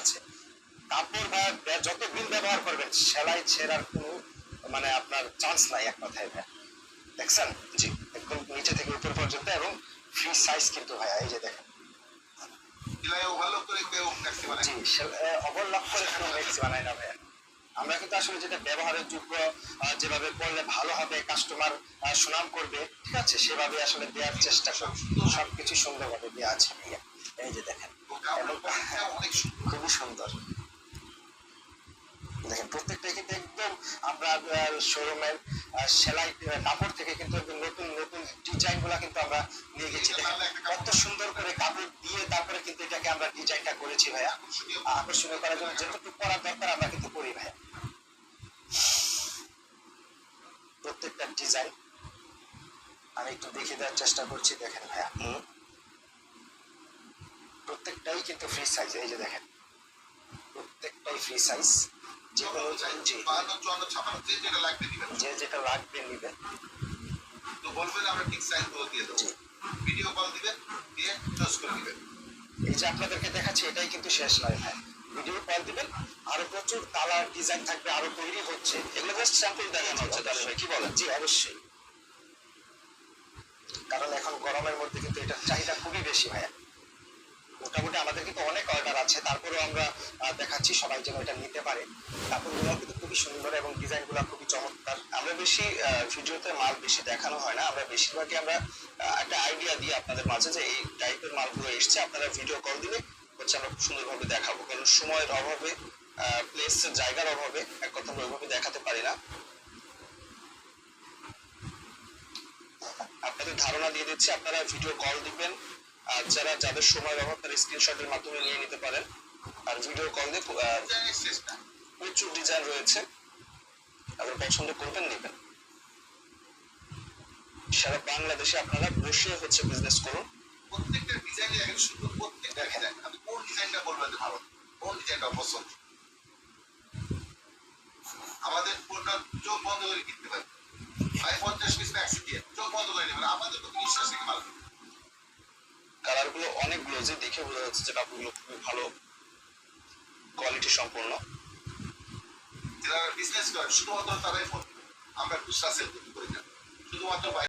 আছে। কাপড় বা যত দিন ব্যবহার করবেন সেলাই ছেঁড়ার কোনো মানে আপনার চান্স নাই এক কথায় ভাইয়া। দেখছেন? জি, একদম নিচে থেকে উপর পর্যন্ত এবং ফ্রি সাইজ কিন্তু ভাইয়া, এই যে দেখেন। ওভারলক করে কেউ ম্যাক্সি বানায়? জি, ওভারলক করে কেউ ম্যাক্সি বানায় না ভাইয়া। আমরা কিন্তু আসলে যেটা ব্যবহারের যোগ্য, যেভাবে পড়লে ভালো হবে, কাস্টমার সুনাম করবে, ঠিক আছে, সেভাবে আসলে দেওয়ার চেষ্টা করি। সবকিছু সুন্দরভাবে দেওয়া আছে ভাইয়া, এই যে দেখেন। খুবই সুন্দর দেখেন, প্রত্যেকটাই কিন্তু একদম আমরা শোরুমের সেলাই কাপড় থেকে কিন্তু নতুন নতুন ডিজাইন গুলা কিন্তু আমরা নিয়ে গেছি। কত সুন্দর করে কাপড় দিয়ে তারপরে কিন্তু এটাকে আমরা ডিজাইনটা করেছি ভাইয়া, আকর্ষণীয় করার জন্য যেটুকু করার দরকার আমরা কিন্তু করি ভাইয়া। প্রত্যেকটা ডিজাইন আমি একটু দেখিয়ে দেওয়ার চেষ্টা করছি, দেখেন ভাইয়া। প্রত্যেকটাই কিন্তু ফ্রি সাইজ, এই যে দেখেন, প্রত্যেকটাই ফ্রি সাইজ। যে কোনো যে যেটা লাগবে নিবেন, তো বলবেন আমরা ঠিক সাইজ গুলো দিয়ে দেবো, ভিডিও কল দিবেন, দিয়ে চয়েস করে দিবেন। এই যে আপনাদেরকে দেখাচ্ছি এটাই কিন্তু শেষ নয় ভাই, ভিডিও কল দিবেন, আরো প্রচুর কালার ডিজাইন থাকবে, আরো তৈরি হচ্ছে, এগুলো জাস্ট স্যাম্পল দেখানো হচ্ছে। তাহলে ভাই কি বলেন? জি অবশ্যই, কারণ এখন গরমের মধ্যে কিন্তু এটার চাহিদা খুবই বেশি ভাইয়া। মোটামুটি আমাদের কিন্তু অনেক অর্ডার আছে, তারপরেও আমরা দেখাচ্ছি সবাই যেন এটা নিতে পারে। কাপড়গুলো কিন্তু খুবই সুন্দর এবং ডিজাইনগুলো খুবই চমৎকার। আমরা বেশি ভিডিওতে মাল বেশি দেখানো হয় না, আমরা বেশিরভাগই আমরা একটা আইডিয়া দিই আপনাদের মাঝে যে এই টাইপের মালগুলো এসছে, আপনারা ভিডিও কল দিলে হচ্ছে আমরা খুব সুন্দরভাবে দেখাবো, কারণ সময়ের অভাবে, প্লেস জায়গার অভাবে এক কথা আমরা ওইভাবে দেখাতে পারি না। আপনাদের ধারণা দিয়ে দিচ্ছি, আপনারা ভিডিও কল দিবেন, আর যারা যাদের সময় অভাব তারা স্ক্রিনশটের মাধ্যমে নিয়ে নিতে পারেন, আর ভিডিও কল দিয়ে প্রচুর ডিজাইন রয়েছে, আপনারা পছন্দ করবেন নেবেন। সারা বাংলাদেশে আপনারা বসে হচ্ছে বিজনেস করুন। প্রত্যেকটা ডিজাইনে একদম সুন্দর, প্রত্যেকটা ডিজাইন। আপনি কোন ডিজাইনটা বলবেন ভালো, কোন ডিজাইনটা পছন্দ? আমাদের পুরোটা চোখ বন্ধ করে কিনতে পারেন, 50 পিস ম্যাক্সি দিয়ে চোখ বন্ধ করে নেবেন, আমাদের তো বিশ্বাস থেকে মাল। কালার গুলো অনেকগুলো, যে দেখে বোঝা যাচ্ছে যে কাপড়গুলো খুবই ভালো কোয়ালিটি সম্পন্ন। যারা বিজনেস করে শুধুমাত্র তারাই ফোন, আমরা খুচরা সেল করি না, শুধুমাত্র